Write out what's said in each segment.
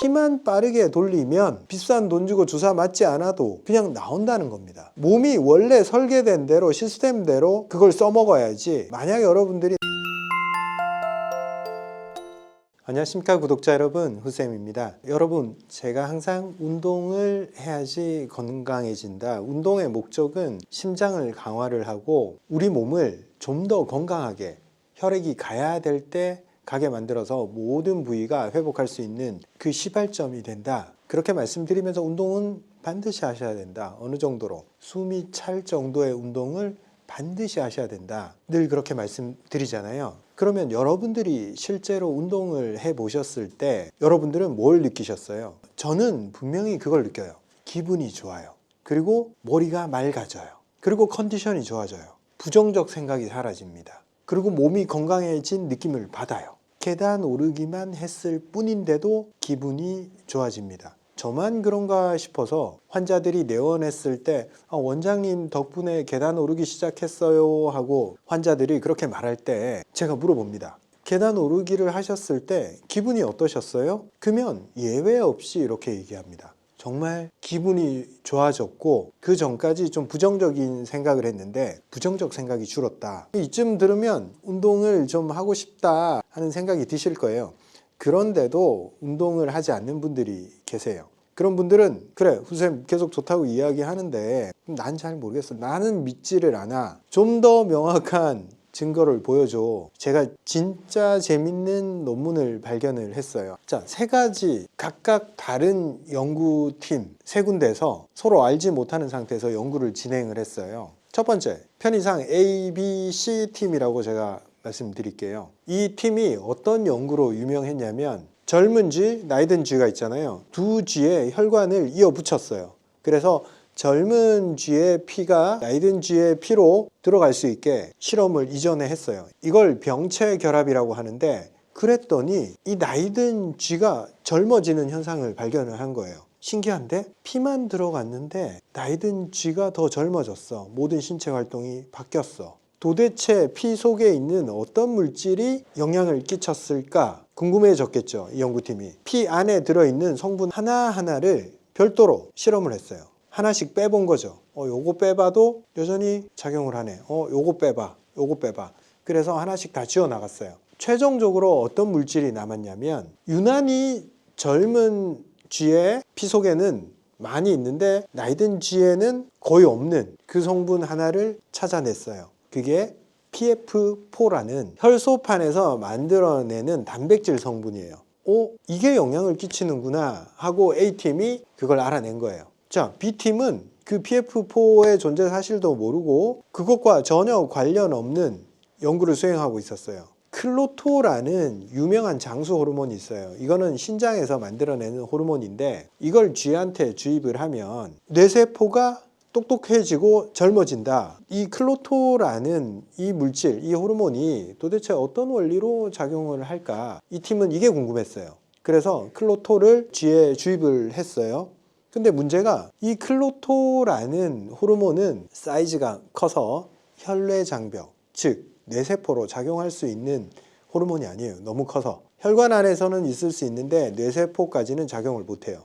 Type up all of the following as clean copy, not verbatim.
피만 빠르게 돌리면 비싼 돈 주고 주사 맞지 않아도 그냥 나온다는 겁니다. 몸이 원래 설계된 대로 시스템대로 그걸 써먹어야지. 만약 여러분들이 안녕하십니까 구독자 여러분, 후쌤입니다. 여러분, 제가 항상 운동을 해야지 건강해진다. 운동의 목적은 심장을 강화를 하고 우리 몸을 좀 더 건강하게, 혈액이 가야 될 때 가게 만들어서 모든 부위가 회복할 수 있는 그 시발점이 된다. 그렇게 말씀드리면서 운동은 반드시 하셔야 된다. 어느 정도로 숨이 찰 정도의 운동을 반드시 하셔야 된다. 늘 그렇게 말씀드리잖아요. 그러면 여러분들이 실제로 운동을 해 보셨을 때 여러분들은 뭘 느끼셨어요? 저는 분명히 그걸 느껴요. 기분이 좋아요. 그리고 머리가 맑아져요. 그리고 컨디션이 좋아져요. 부정적 생각이 사라집니다. 그리고 몸이 건강해진 느낌을 받아요. 계단 오르기만 했을 뿐인데도 기분이 좋아집니다. 저만 그런가 싶어서 환자들이 내원했을 때 원장님 덕분에 계단 오르기 시작했어요 하고 환자들이 그렇게 말할 때 제가 물어봅니다. 계단 오르기를 하셨을 때 기분이 어떠셨어요? 그러면 예외 없이 이렇게 얘기합니다. 정말 기분이 좋아졌고 그 전까지 좀 부정적인 생각을 했는데 부정적 생각이 줄었다. 이쯤 들으면 운동을 좀 하고 싶다 하는 생각이 드실 거예요. 그런데도 운동을 하지 않는 분들이 계세요. 그런 분들은 그래 후쌤 계속 좋다고 이야기하는데 난 잘 모르겠어. 나는 믿지를 않아. 좀 더 명확한 증거를 보여줘. 제가 진짜 재밌는 논문을 발견을 했어요. 자, 세 가지 각각 다른 연구팀 세 군데에서 서로 알지 못하는 상태에서 연구를 진행을 했어요. 첫 번째, 편의상 A, B, C 팀이라고 제가 말씀드릴게요. 이 팀이 어떤 연구로 유명했냐면 젊은 쥐, 나이든 쥐가 있잖아요. 두 쥐의 혈관을 이어 붙였어요. 그래서 젊은 쥐의 피가 나이든 쥐의 피로 들어갈 수 있게 실험을 이전에 했어요. 이걸 병체 결합이라고 하는데 그랬더니 이 나이든 쥐가 젊어지는 현상을 발견을 한 거예요. 신기한데 피만 들어갔는데 나이든 쥐가 더 젊어졌어. 모든 신체 활동이 바뀌었어. 도대체 피 속에 있는 어떤 물질이 영향을 끼쳤을까 궁금해졌겠죠. 이 연구팀이 피 안에 들어있는 성분 하나하나를 별도로 실험을 했어요. 하나씩 빼본 거죠. 요거 빼봐도 여전히 작용을 하네. 요거 빼봐, 요거 빼봐. 그래서 하나씩 다 지워 나갔어요. 최종적으로 어떤 물질이 남았냐면 유난히 젊은 쥐의 피 속에는 많이 있는데 나이든 쥐에는 거의 없는 그 성분 하나를 찾아냈어요. 그게 PF4라는 혈소판에서 만들어내는 단백질 성분이에요. 이게 영향을 끼치는구나 하고 A팀이 그걸 알아낸 거예요. 자, B팀은 그 PF4의 존재 사실도 모르고 그것과 전혀 관련 없는 연구를 수행하고 있었어요. 클로토라는 유명한 장수 호르몬이 있어요. 이거는 신장에서 만들어내는 호르몬인데 이걸 쥐한테 주입을 하면 뇌세포가 똑똑해지고 젊어진다. 이 클로토라는 이 물질, 이 호르몬이 도대체 어떤 원리로 작용을 할까? 이 팀은 이게 궁금했어요. 그래서 클로토를 쥐에 주입을 했어요. 근데 문제가 이 클로토라는 호르몬은 사이즈가 커서 혈뇌장벽, 즉 뇌세포로 작용할 수 있는 호르몬이 아니에요. 너무 커서. 혈관 안에서는 있을 수 있는데 뇌세포까지는 작용을 못해요.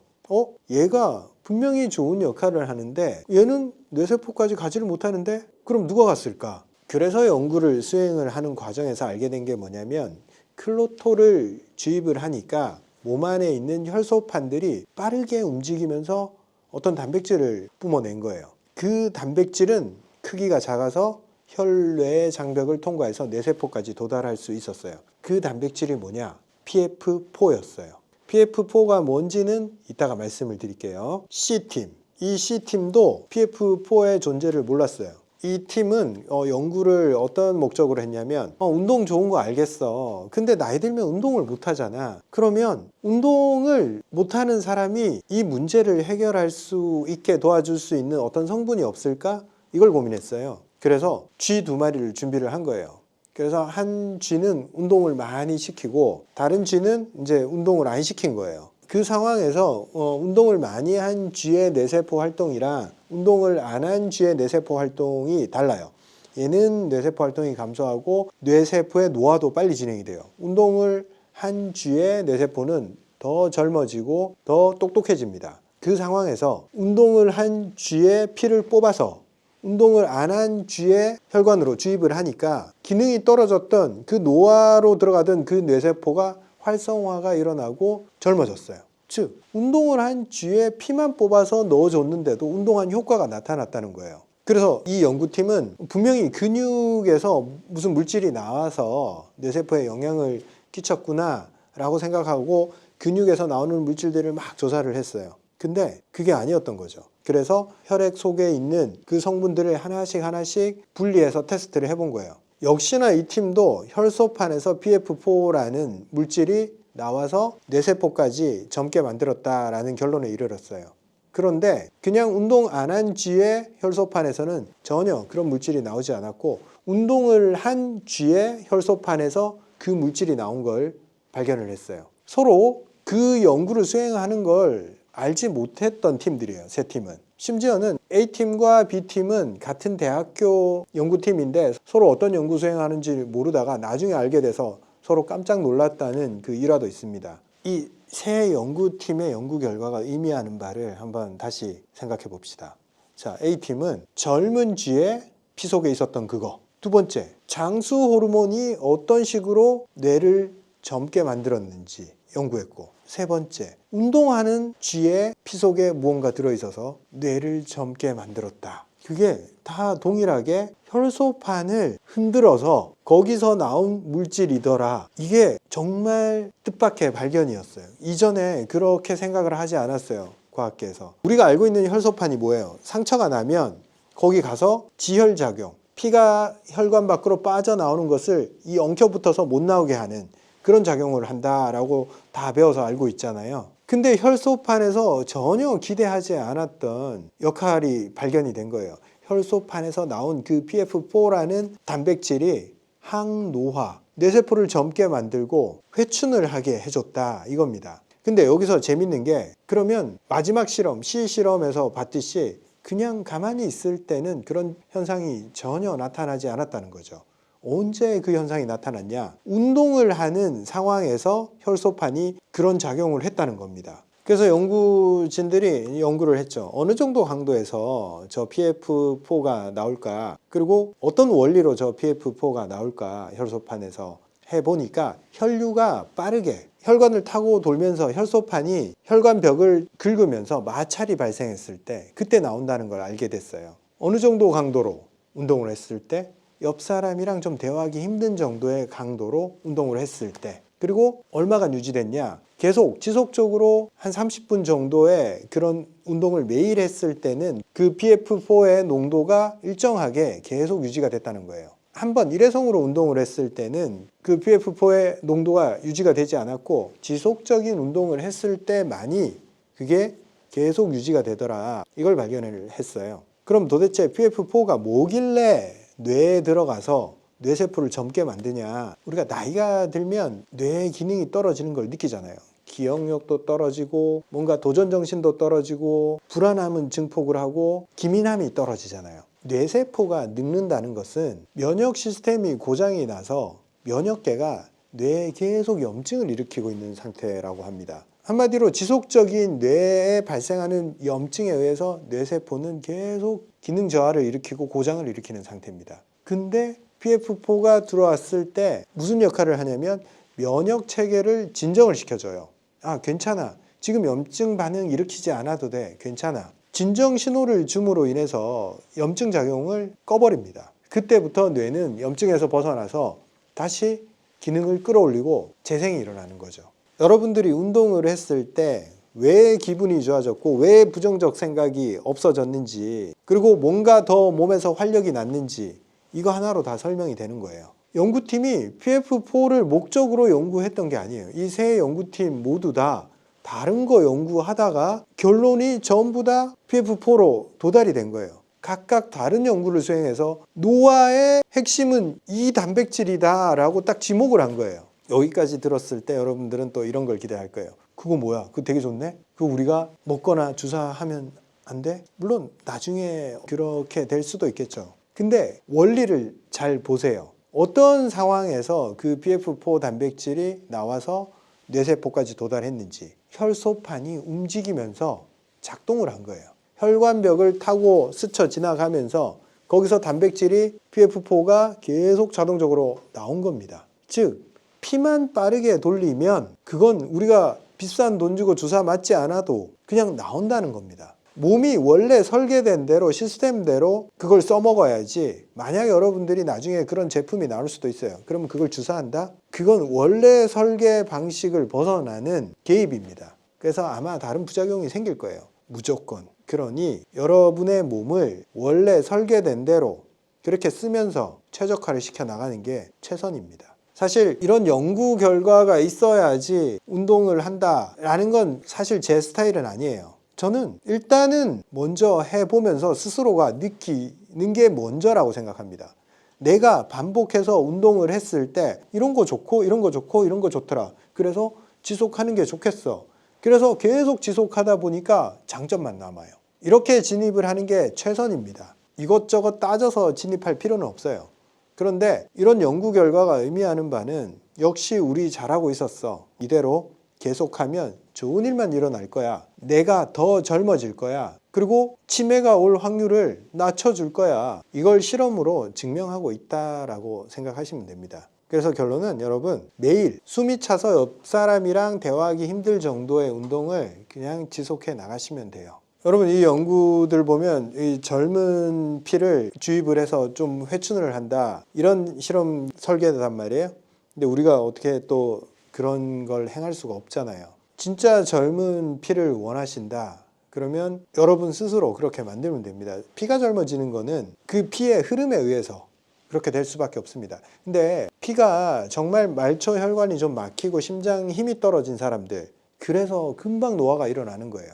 얘가 분명히 좋은 역할을 하는데 얘는 뇌세포까지 가지를 못하는데 그럼 누가 갔을까? 그래서 연구를 수행을 하는 과정에서 알게 된 게 뭐냐면 클로토를 주입을 하니까 몸 안에 있는 혈소판들이 빠르게 움직이면서 어떤 단백질을 뿜어낸 거예요. 그 단백질은 크기가 작아서 혈뇌 장벽을 통과해서 뇌세포까지 도달할 수 있었어요. 그 단백질이 뭐냐? PF4였어요. PF4가 뭔지는 이따가 말씀을 드릴게요. C팀. 이 C팀도 PF4의 존재를 몰랐어요. 이 팀은 연구를 어떤 목적으로 했냐면 운동 좋은 거 알겠어. 근데 나이 들면 운동을 못 하잖아. 그러면 운동을 못하는 사람이 이 문제를 해결할 수 있게 도와줄 수 있는 어떤 성분이 없을까? 이걸 고민했어요. 그래서 쥐 2마리를 준비를 한 거예요. 그래서 한 쥐는 운동을 많이 시키고 다른 쥐는 이제 운동을 안 시킨 거예요. 그 상황에서 운동을 많이 한 쥐의 뇌세포 활동이랑 운동을 안 한 쥐의 뇌세포 활동이 달라요. 얘는 뇌세포 활동이 감소하고 뇌세포의 노화도 빨리 진행이 돼요. 운동을 한 쥐의 뇌세포는 더 젊어지고 더 똑똑해집니다. 그 상황에서 운동을 한 쥐의 피를 뽑아서 운동을 안 한 쥐의 혈관으로 주입을 하니까 기능이 떨어졌던 그 노화로 들어가던 그 뇌세포가 활성화가 일어나고 젊어졌어요. 즉 운동을 한 쥐의 피만 뽑아서 넣어줬는데도 운동한 효과가 나타났다는 거예요. 그래서 이 연구팀은 분명히 근육에서 무슨 물질이 나와서 뇌세포에 영향을 끼쳤구나 라고 생각하고 근육에서 나오는 물질들을 막 조사를 했어요. 근데 그게 아니었던 거죠. 그래서 혈액 속에 있는 그 성분들을 하나씩 분리해서 테스트를 해본 거예요. 역시나 이 팀도 혈소판에서 BF4라는 물질이 나와서 뇌세포까지 젊게 만들었다라는 결론에 이르렀어요. 그런데 그냥 운동 안 한 쥐의 혈소판에서는 전혀 그런 물질이 나오지 않았고 운동을 한 쥐의 혈소판에서 그 물질이 나온 걸 발견을 했어요. 서로 그 연구를 수행하는 걸 알지 못했던 팀들이에요. 세 팀은. 심지어는 A팀과 B팀은 같은 대학교 연구팀인데 서로 어떤 연구 수행하는지 모르다가 나중에 알게 돼서 서로 깜짝 놀랐다는 그 일화도 있습니다. 이 세 연구팀의 연구 결과가 의미하는 바를 한번 다시 생각해 봅시다. 자, A팀은 젊은 쥐의 피 속에 있었던 그거. 두 번째, 장수 호르몬이 어떤 식으로 뇌를 젊게 만들었는지 연구했고, 세 번째, 운동하는 쥐의 피 속에 무언가 들어있어서 뇌를 젊게 만들었다. 그게 다 동일하게 혈소판을 흔들어서 거기서 나온 물질이더라. 이게 정말 뜻밖의 발견이었어요. 이전에 그렇게 생각을 하지 않았어요. 과학계에서. 우리가 알고 있는 혈소판이 뭐예요? 상처가 나면 거기 가서 지혈작용, 피가 혈관 밖으로 빠져나오는 것을 이 엉켜붙어서 못 나오게 하는 그런 작용을 한다라고 다 배워서 알고 있잖아요. 근데 혈소판에서 전혀 기대하지 않았던 역할이 발견이 된 거예요. 혈소판에서 나온 그 PF4라는 단백질이 항노화, 뇌세포를 젊게 만들고 회춘을 하게 해줬다 이겁니다. 근데 여기서 재밌는 게 그러면 마지막 실험, C 실험에서 봤듯이 그냥 가만히 있을 때는 그런 현상이 전혀 나타나지 않았다는 거죠. 언제 그 현상이 나타났냐? 운동을 하는 상황에서 혈소판이 그런 작용을 했다는 겁니다. 그래서 연구진들이 연구를 했죠. 어느 정도 강도에서 저 PF4가 나올까? 그리고 어떤 원리로 저 PF4가 나올까? 혈소판에서 해보니까 혈류가 빠르게 혈관을 타고 돌면서 혈소판이 혈관벽을 긁으면서 마찰이 발생했을 때 그때 나온다는 걸 알게 됐어요. 어느 정도 강도로 운동을 했을 때? 옆 사람이랑 좀 대화하기 힘든 정도의 강도로 운동을 했을 때, 그리고 얼마가 유지됐냐? 계속 지속적으로 한 30분 정도의 그런 운동을 매일 했을 때는 그 PF4의 농도가 일정하게 계속 유지가 됐다는 거예요. 한번 일회성으로 운동을 했을 때는 그 PF4의 농도가 유지가 되지 않았고 지속적인 운동을 했을 때만이 그게 계속 유지가 되더라. 이걸 발견을 했어요. 그럼 도대체 PF4가 뭐길래 뇌에 들어가서 뇌세포를 젊게 만드냐? 우리가 나이가 들면 뇌 기능이 떨어지는 걸 느끼잖아요. 기억력도 떨어지고 뭔가 도전정신도 떨어지고 불안함은 증폭을 하고 기민함이 떨어지잖아요. 뇌세포가 늙는다는 것은 면역 시스템이 고장이 나서 면역계가 뇌에 계속 염증을 일으키고 있는 상태라고 합니다. 한마디로 지속적인 뇌에 발생하는 염증에 의해서 뇌세포는 계속 기능 저하를 일으키고 고장을 일으키는 상태입니다. 근데 PF4가 들어왔을 때 무슨 역할을 하냐면 면역 체계를 진정을 시켜줘요. 아, 괜찮아. 지금 염증 반응 일으키지 않아도 돼. 괜찮아. 진정 신호를 줌으로 인해서 염증 작용을 꺼버립니다. 그때부터 뇌는 염증에서 벗어나서 다시 기능을 끌어올리고 재생이 일어나는 거죠. 여러분들이 운동을 했을 때 왜 기분이 좋아졌고 왜 부정적 생각이 없어졌는지, 그리고 뭔가 더 몸에서 활력이 났는지 이거 하나로 다 설명이 되는 거예요. 연구팀이 PF4를 목적으로 연구했던 게 아니에요. 이 세 연구팀 모두 다 다른 거 연구하다가 결론이 전부 다 PF4로 도달이 된 거예요. 각각 다른 연구를 수행해서 노화의 핵심은 이 단백질이다 라고 딱 지목을 한 거예요. 여기까지 들었을 때 여러분들은 또 이런 걸 기대할 거예요. 그거 뭐야? 그거 되게 좋네? 그거 우리가 먹거나 주사하면 안 돼? 물론 나중에 그렇게 될 수도 있겠죠. 근데 원리를 잘 보세요. 어떤 상황에서 그 PF4 단백질이 나와서 뇌세포까지 도달했는지 혈소판이 움직이면서 작동을 한 거예요. 혈관벽을 타고 스쳐 지나가면서 거기서 단백질이 PF4가 계속 자동적으로 나온 겁니다. 즉 피만 빠르게 돌리면 그건 우리가 비싼 돈 주고 주사 맞지 않아도 그냥 나온다는 겁니다. 몸이 원래 설계된 대로 시스템대로 그걸 써먹어야지. 만약 여러분들이 나중에 그런 제품이 나올 수도 있어요. 그러면 그걸 주사한다? 그건 원래 설계 방식을 벗어나는 개입입니다. 그래서 아마 다른 부작용이 생길 거예요. 무조건. 그러니 여러분의 몸을 원래 설계된 대로 그렇게 쓰면서 최적화를 시켜 나가는 게 최선입니다. 사실 이런 연구 결과가 있어야지 운동을 한다라는 건 사실 제 스타일은 아니에요. 저는 일단은 먼저 해보면서 스스로가 느끼는 게 먼저라고 생각합니다. 내가 반복해서 운동을 했을 때 이런 거 좋고 이런 거 좋고 이런 거 좋더라. 그래서 지속하는 게 좋겠어. 그래서 계속 지속하다 보니까 장점만 남아요. 이렇게 진입을 하는 게 최선입니다. 이것저것 따져서 진입할 필요는 없어요. 그런데 이런 연구 결과가 의미하는 바는 역시 우리 잘하고 있었어. 이대로 계속하면 좋은 일만 일어날 거야. 내가 더 젊어질 거야. 그리고 치매가 올 확률을 낮춰줄 거야. 이걸 실험으로 증명하고 있다라고 생각하시면 됩니다. 그래서 결론은 여러분 매일 숨이 차서 옆 사람이랑 대화하기 힘들 정도의 운동을 그냥 지속해 나가시면 돼요. 여러분 이 연구들 보면 이 젊은 피를 주입을 해서 좀 회춘을 한다 이런 실험 설계단 말이에요. 근데 우리가 어떻게 또 그런 걸 행할 수가 없잖아요. 진짜 젊은 피를 원하신다 그러면 여러분 스스로 그렇게 만들면 됩니다. 피가 젊어지는 거는 그 피의 흐름에 의해서 그렇게 될 수밖에 없습니다. 근데 피가 정말 말초 혈관이 좀 막히고 심장 힘이 떨어진 사람들 그래서 금방 노화가 일어나는 거예요.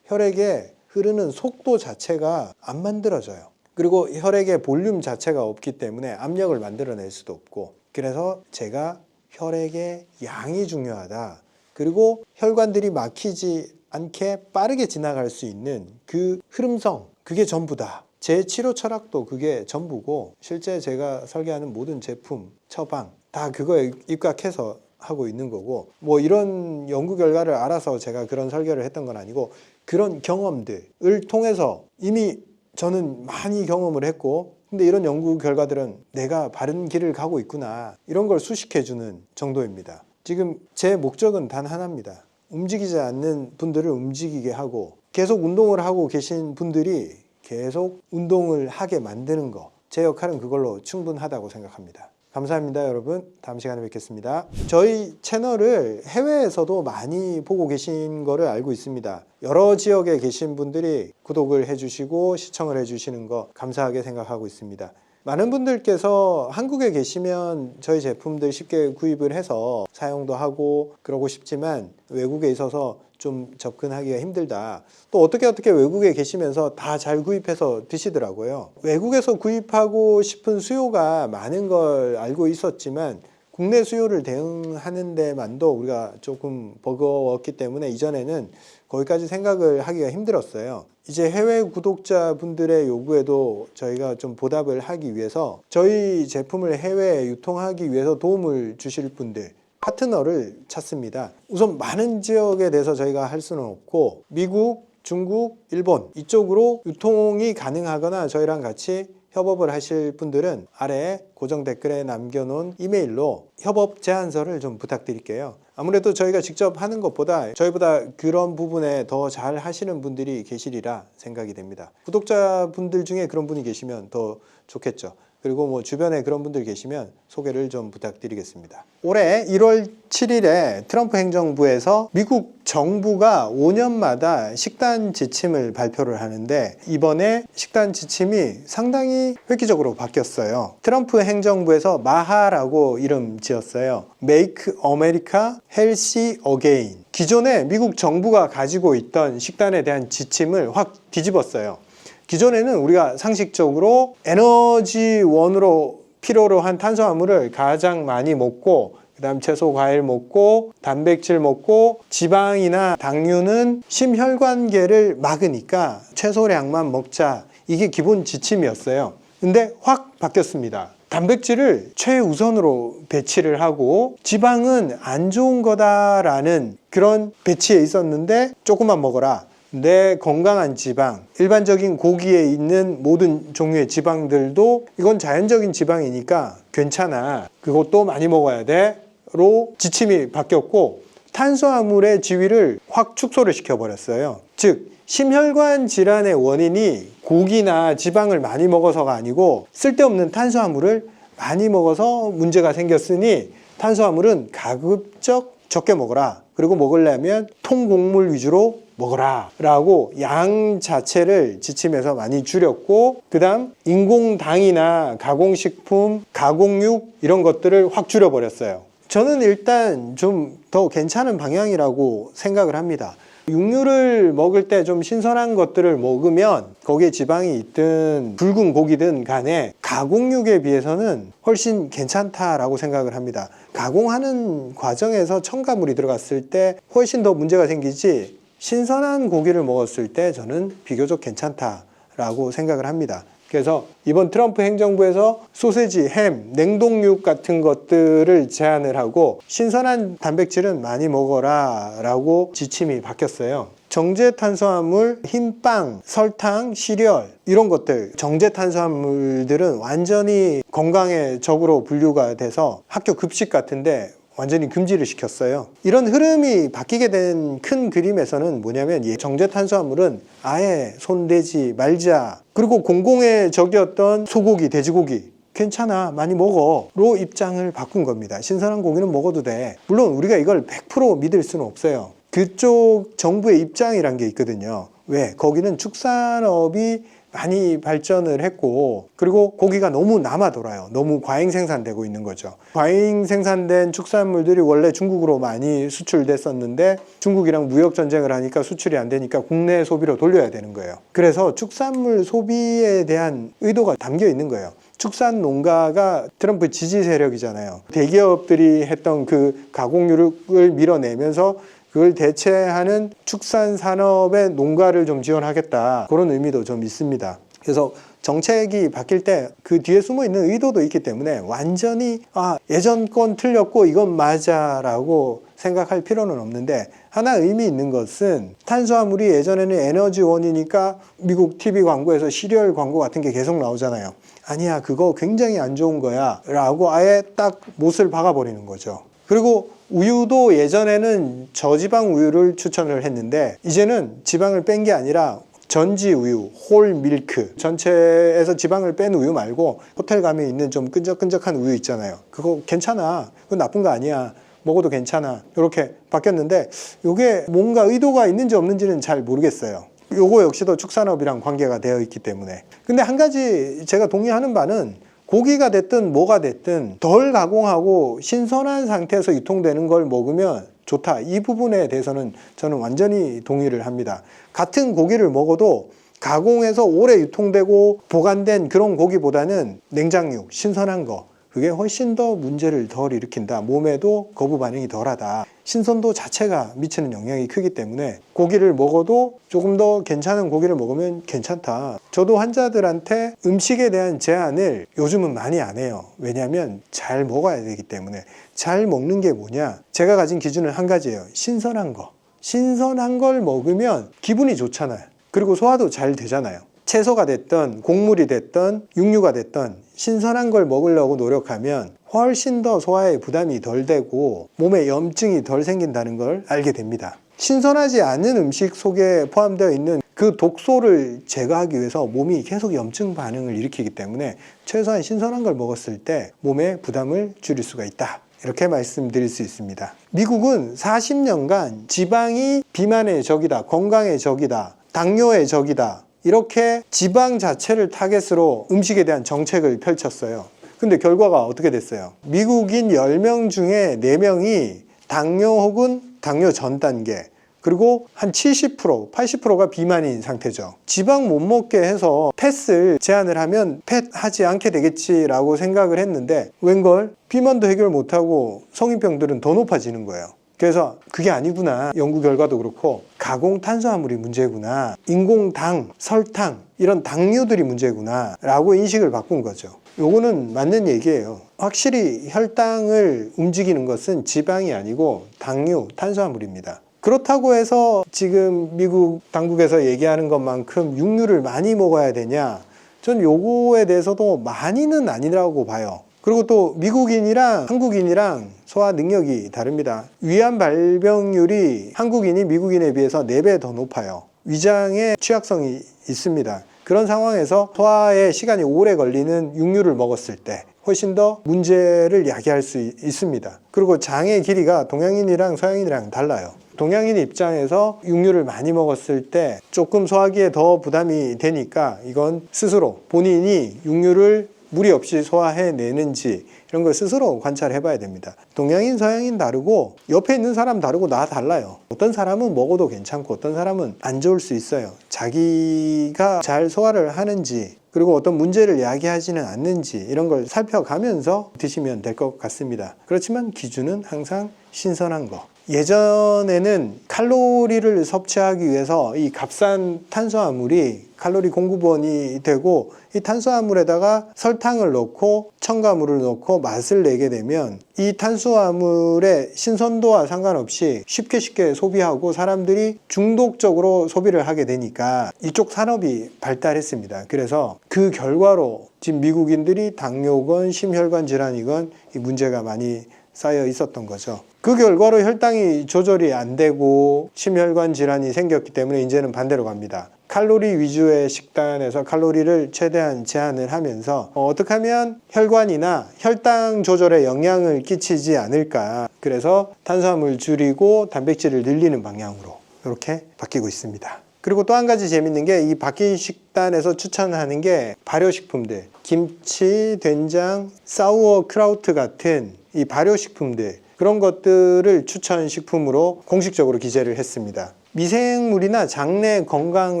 혈액에 흐르는 속도 자체가 안 만들어져요. 그리고 혈액의 볼륨 자체가 없기 때문에 압력을 만들어낼 수도 없고 그래서 제가 혈액의 양이 중요하다. 그리고 혈관들이 막히지 않게 빠르게 지나갈 수 있는 그 흐름성 그게 전부다. 제 치료 철학도 그게 전부고 실제 제가 설계하는 모든 제품, 처방 다 그거에 입각해서 하고 있는 거고 뭐 이런 연구 결과를 알아서 제가 그런 설계를 했던 건 아니고 그런 경험들을 통해서 이미 저는 많이 경험을 했고 근데 이런 연구 결과들은 내가 바른 길을 가고 있구나 이런 걸 수식해주는 정도입니다. 지금 제 목적은 단 하나입니다. 움직이지 않는 분들을 움직이게 하고 계속 운동을 하고 계신 분들이 계속 운동을 하게 만드는 거 제 역할은 그걸로 충분하다고 생각합니다. 감사합니다 여러분. 다음 시간에 뵙겠습니다. 저희 채널을 해외에서도 많이 보고 계신 거를 알고 있습니다. 여러 지역에 계신 분들이 구독을 해주시고 시청을 해주시는 거 감사하게 생각하고 있습니다. 많은 분들께서 한국에 계시면 저희 제품들 쉽게 구입을 해서 사용도 하고 그러고 싶지만 외국에 있어서 좀 접근하기가 힘들다. 또 어떻게 외국에 계시면서 다 잘 구입해서 드시더라고요. 외국에서 구입하고 싶은 수요가 많은 걸 알고 있었지만 국내 수요를 대응하는 데만도 우리가 조금 버거웠기 때문에 이전에는 거기까지 생각을 하기가 힘들었어요. 이제 해외 구독자분들의 요구에도 저희가 좀 보답을 하기 위해서 저희 제품을 해외에 유통하기 위해서 도움을 주실 분들 파트너를 찾습니다. 우선 많은 지역에 대해서 저희가 할 수는 없고 미국, 중국, 일본 이쪽으로 유통이 가능하거나 저희랑 같이 협업을 하실 분들은 아래 고정 댓글에 남겨놓은 이메일로 협업 제안서를 좀 부탁드릴게요. 아무래도 저희가 직접 하는 것보다 저희보다 그런 부분에 더 잘 하시는 분들이 계시리라 생각이 됩니다. 구독자분들 중에 그런 분이 계시면 더 좋겠죠. 그리고 뭐 주변에 그런 분들 계시면 소개를 좀 부탁드리겠습니다. 올해 1월 7일에 트럼프 행정부에서 미국 정부가 5년마다 식단 지침을 발표를 하는데 이번에 식단 지침이 상당히 획기적으로 바뀌었어요. 트럼프 행정부에서 마하라고 이름 지었어요. Make America Healthy Again. 기존에 미국 정부가 가지고 있던 식단에 대한 지침을 확 뒤집었어요. 기존에는 우리가 상식적으로 에너지원으로 필요로 한 탄수화물을 가장 많이 먹고 그 다음 채소 과일 먹고 단백질 먹고 지방이나 당류는 심혈관계를 막으니까 최소량만 먹자 이게 기본 지침이었어요. 근데 확 바뀌었습니다. 단백질을 최우선으로 배치를 하고 지방은 안 좋은 거다라는 그런 배치에 있었는데 조금만 먹어라. 내 건강한 지방, 일반적인 고기에 있는 모든 종류의 지방들도 이건 자연적인 지방이니까 괜찮아. 그것도 많이 먹어야 돼. 로 지침이 바뀌었고 탄수화물의 지위를 확 축소를 시켜버렸어요. 즉 심혈관 질환의 원인이 고기나 지방을 많이 먹어서가 아니고 쓸데없는 탄수화물을 많이 먹어서 문제가 생겼으니 탄수화물은 가급적 적게 먹어라. 그리고 먹으려면 통곡물 위주로 먹어라 라고 양 자체를 지침에서 많이 줄였고 그 다음 인공당이나 가공식품, 가공육 이런 것들을 확 줄여버렸어요. 저는 일단 좀 더 괜찮은 방향이라고 생각을 합니다. 육류를 먹을 때 좀 신선한 것들을 먹으면 거기에 지방이 있든 붉은 고기든 간에 가공육에 비해서는 훨씬 괜찮다라고 생각을 합니다. 가공하는 과정에서 첨가물이 들어갔을 때 훨씬 더 문제가 생기지 신선한 고기를 먹었을 때 저는 비교적 괜찮다라고 생각을 합니다. 그래서 이번 트럼프 행정부에서 소세지, 햄, 냉동육 같은 것들을 제한을 하고 신선한 단백질은 많이 먹어라 라고 지침이 바뀌었어요. 정제 탄수화물, 흰빵, 설탕, 시리얼 이런 것들 정제 탄수화물들은 완전히 건강에 적으로 분류가 돼서 학교 급식 같은데 완전히 금지를 시켰어요. 이런 흐름이 바뀌게 된 큰 그림에서는 뭐냐면 이 정제 탄수화물은 아예 손대지 말자. 그리고 공공의 적이었던 소고기, 돼지고기 괜찮아 많이 먹어로 입장을 바꾼 겁니다. 신선한 고기는 먹어도 돼. 물론 우리가 이걸 100% 믿을 수는 없어요. 그쪽 정부의 입장이란 게 있거든요. 왜? 거기는 축산업이 많이 발전을 했고 그리고 고기가 너무 남아 돌아요. 너무 과잉 생산되고 있는 거죠. 과잉 생산된 축산물들이 원래 중국으로 많이 수출됐었는데 중국이랑 무역 전쟁을 하니까 수출이 안 되니까 국내 소비로 돌려야 되는 거예요. 그래서 축산물 소비에 대한 의도가 담겨 있는 거예요. 축산 농가가 트럼프 지지 세력이잖아요. 대기업들이 했던 그 가공육을 밀어내면서 그걸 대체하는 축산 산업의 농가를 좀 지원하겠다. 그런 의미도 좀 있습니다. 그래서 정책이 바뀔 때 그 뒤에 숨어 있는 의도도 있기 때문에 완전히 예전 건 틀렸고 이건 맞아라고 생각할 필요는 없는데 하나 의미 있는 것은 탄수화물이 예전에는 에너지원이니까 미국 TV 광고에서 시리얼 광고 같은 게 계속 나오잖아요. 아니야 그거 굉장히 안 좋은 거야 라고 아예 딱 못을 박아버리는 거죠. 그리고 우유도 예전에는 저지방 우유를 추천을 했는데 이제는 지방을 뺀 게 아니라 전지 우유, 홀 밀크 전체에서 지방을 뺀 우유 말고 호텔 가면 있는 좀 끈적끈적한 우유 있잖아요. 그거 괜찮아. 그거 나쁜 거 아니야. 먹어도 괜찮아. 이렇게 바뀌었는데 이게 뭔가 의도가 있는지 없는지는 잘 모르겠어요. 요거 역시도 축산업이랑 관계가 되어 있기 때문에. 근데 한 가지 제가 동의하는 바는 고기가 됐든 뭐가 됐든 덜 가공하고 신선한 상태에서 유통되는 걸 먹으면 좋다. 이 부분에 대해서는 저는 완전히 동의를 합니다. 같은 고기를 먹어도 가공해서 오래 유통되고 보관된 그런 고기보다는 냉장육, 신선한 거 그게 훨씬 더 문제를 덜 일으킨다. 몸에도 거부 반응이 덜하다. 신선도 자체가 미치는 영향이 크기 때문에 고기를 먹어도 조금 더 괜찮은 고기를 먹으면 괜찮다. 저도 환자들한테 음식에 대한 제한을 요즘은 많이 안 해요. 왜냐하면 잘 먹어야 되기 때문에. 잘 먹는 게 뭐냐? 제가 가진 기준은 한 가지예요. 신선한 거. 신선한 걸 먹으면 기분이 좋잖아요. 그리고 소화도 잘 되잖아요. 채소가 됐든 곡물이 됐든 육류가 됐든 신선한 걸 먹으려고 노력하면 훨씬 더 소화에 부담이 덜 되고 몸에 염증이 덜 생긴다는 걸 알게 됩니다. 신선하지 않은 음식 속에 포함되어 있는 그 독소를 제거하기 위해서 몸이 계속 염증 반응을 일으키기 때문에 최소한 신선한 걸 먹었을 때 몸의 부담을 줄일 수가 있다. 이렇게 말씀드릴 수 있습니다. 미국은 40년간 지방이 비만의 적이다, 건강의 적이다, 당뇨의 적이다. 이렇게 지방 자체를 타겟으로 음식에 대한 정책을 펼쳤어요. 근데 결과가 어떻게 됐어요? 미국인 10명 중에 4명이 당뇨 혹은 당뇨 전 단계 그리고 한 70%, 80%가 비만인 상태죠. 지방 못 먹게 해서 펫을 제한을 하면 펫 하지 않게 되겠지라고 생각을 했는데 웬걸 비만도 해결 못하고 성인병들은 더 높아지는 거예요. 그래서 그게 아니구나. 연구 결과도 그렇고 가공 탄수화물이 문제구나. 인공당, 설탕 이런 당류들이 문제구나 라고 인식을 바꾼 거죠. 요거는 맞는 얘기예요. 확실히 혈당을 움직이는 것은 지방이 아니고 당류, 탄수화물입니다. 그렇다고 해서 지금 미국 당국에서 얘기하는 것만큼 육류를 많이 먹어야 되냐? 전 요거에 대해서도 많이는 아니라고 봐요. 그리고 또 미국인이랑 한국인이랑 소화 능력이 다릅니다. 위암 발병률이 한국인이 미국인에 비해서 4배 더 높아요. 위장에 취약성이 있습니다. 그런 상황에서 소화에 시간이 오래 걸리는 육류를 먹었을 때 훨씬 더 문제를 야기할 수 있습니다. 그리고 장의 길이가 동양인이랑 서양인이랑 달라요. 동양인 입장에서 육류를 많이 먹었을 때 조금 소화기에 더 부담이 되니까 이건 스스로 본인이 육류를 무리 없이 소화해내는지 이런 걸 스스로 관찰해 봐야 됩니다. 동양인, 서양인 다르고 옆에 있는 사람 다르고 나 달라요. 어떤 사람은 먹어도 괜찮고 어떤 사람은 안 좋을 수 있어요. 자기가 잘 소화를 하는지 그리고 어떤 문제를 야기하지는 않는지 이런 걸 살펴가면서 드시면 될 것 같습니다. 그렇지만 기준은 항상 신선한 거. 예전에는 칼로리를 섭취하기 위해서 이 값싼 탄수화물이 칼로리 공급원이 되고 이 탄수화물에다가 설탕을 넣고 첨가물을 넣고 맛을 내게 되면 이 탄수화물의 신선도와 상관없이 쉽게 소비하고 사람들이 중독적으로 소비를 하게 되니까 이쪽 산업이 발달했습니다. 그래서 그 결과로 지금 미국인들이 당뇨건 심혈관 질환이건 이 문제가 많이 쌓여 있었던 거죠. 그 결과로 혈당이 조절이 안 되고 심혈관 질환이 생겼기 때문에 이제는 반대로 갑니다. 칼로리 위주의 식단에서 칼로리를 최대한 제한을 하면서 어떻게 하면 혈관이나 혈당 조절에 영향을 끼치지 않을까. 그래서 탄수화물 줄이고 단백질을 늘리는 방향으로 이렇게 바뀌고 있습니다. 그리고 또 한 가지 재밌는 게 이 바뀐 식단에서 추천하는 게 발효식품들, 김치, 된장, 사우어크라우트 같은 이 발효식품들 그런 것들을 추천 식품으로 공식적으로 기재를 했습니다. 미생물이나 장내 건강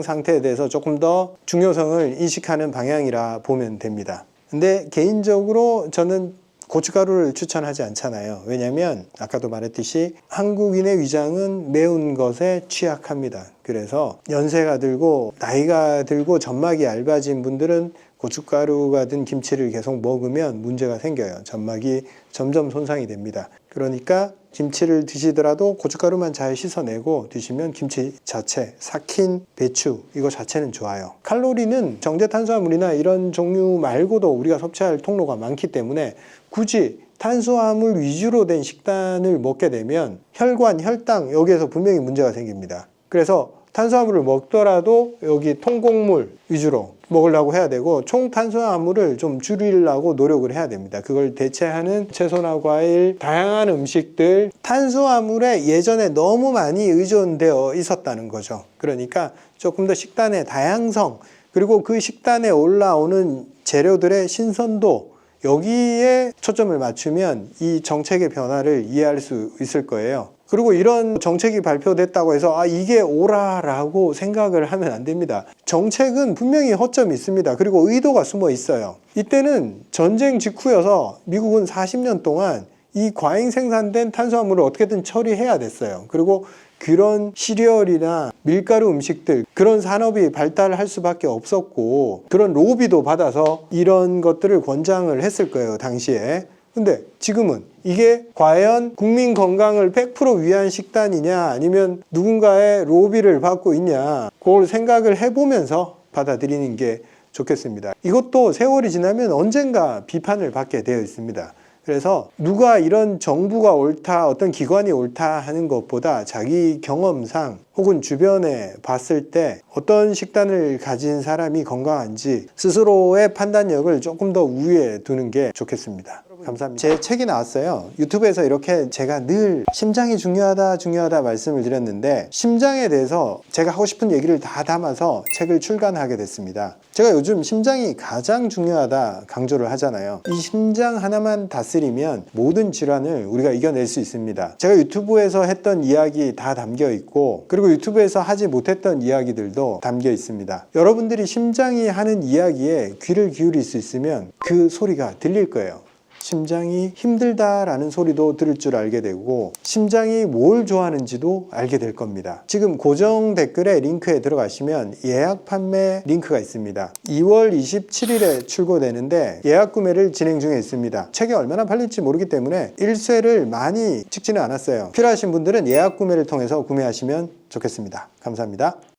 상태에 대해서 조금 더 중요성을 인식하는 방향이라 보면 됩니다. 근데 개인적으로 저는 고춧가루를 추천하지 않잖아요. 왜냐하면 아까도 말했듯이 한국인의 위장은 매운 것에 취약합니다. 그래서 연세가 들고 나이가 들고 점막이 얇아진 분들은 고춧가루가 든 김치를 계속 먹으면 문제가 생겨요. 점막이 점점 손상이 됩니다. 그러니까 김치를 드시더라도 고춧가루만 잘 씻어내고 드시면 김치 자체, 삭힌 배추 이거 자체는 좋아요. 칼로리는 정제 탄수화물이나 이런 종류 말고도 우리가 섭취할 통로가 많기 때문에 굳이 탄수화물 위주로 된 식단을 먹게 되면 혈관, 혈당 여기에서 분명히 문제가 생깁니다. 그래서 탄수화물을 먹더라도 여기 통곡물 위주로 먹으려고 해야 되고 총 탄수화물을 좀 줄이려고 노력을 해야 됩니다. 그걸 대체하는 채소나 과일, 다양한 음식들, 탄수화물에 예전에 너무 많이 의존되어 있었다는 거죠. 그러니까 조금 더 식단의 다양성, 그리고 그 식단에 올라오는 재료들의 신선도, 여기에 초점을 맞추면 이 정책의 변화를 이해할 수 있을 거예요. 그리고 이런 정책이 발표됐다고 해서 이게 옳아라고 생각을 하면 안 됩니다. 정책은 분명히 허점이 있습니다. 그리고 의도가 숨어 있어요. 이때는 전쟁 직후여서 미국은 40년 동안 이 과잉 생산된 탄수화물을 어떻게든 처리해야 됐어요. 그리고 그런 시리얼이나 밀가루 음식들, 그런 산업이 발달할 수밖에 없었고 그런 로비도 받아서 이런 것들을 권장을 했을 거예요, 당시에. 근데 지금은 이게 과연 국민 건강을 100% 위한 식단이냐 아니면 누군가의 로비를 받고 있냐, 그걸 생각을 해보면서 받아들이는 게 좋겠습니다. 이것도 세월이 지나면 언젠가 비판을 받게 되어 있습니다. 그래서 누가 이런 정부가 옳다, 어떤 기관이 옳다 하는 것보다 자기 경험상 혹은 주변에 봤을 때 어떤 식단을 가진 사람이 건강한지 스스로의 판단력을 조금 더 우위에 두는 게 좋겠습니다. 감사합니다. 제 책이 나왔어요. 유튜브에서 이렇게 제가 늘 심장이 중요하다 말씀을 드렸는데 심장에 대해서 제가 하고 싶은 얘기를 다 담아서 책을 출간하게 됐습니다. 제가 요즘 심장이 가장 중요하다 강조를 하잖아요. 이 심장 하나만 다스리면 모든 질환을 우리가 이겨낼 수 있습니다. 제가 유튜브에서 했던 이야기 다 담겨 있고 그리고 유튜브에서 하지 못했던 이야기들도 담겨 있습니다. 여러분들이 심장이 하는 이야기에 귀를 기울일 수 있으면 그 소리가 들릴 거예요. 심장이 힘들다라는 소리도 들을 줄 알게 되고 심장이 뭘 좋아하는지도 알게 될 겁니다. 지금 고정 댓글에 링크에 들어가시면 예약 판매 링크가 있습니다. 2월 27일에 출고되는데 예약 구매를 진행 중에 있습니다. 책이 얼마나 팔릴지 모르기 때문에 일쇄를 많이 찍지는 않았어요. 필요하신 분들은 예약 구매를 통해서 구매하시면 좋겠습니다. 감사합니다.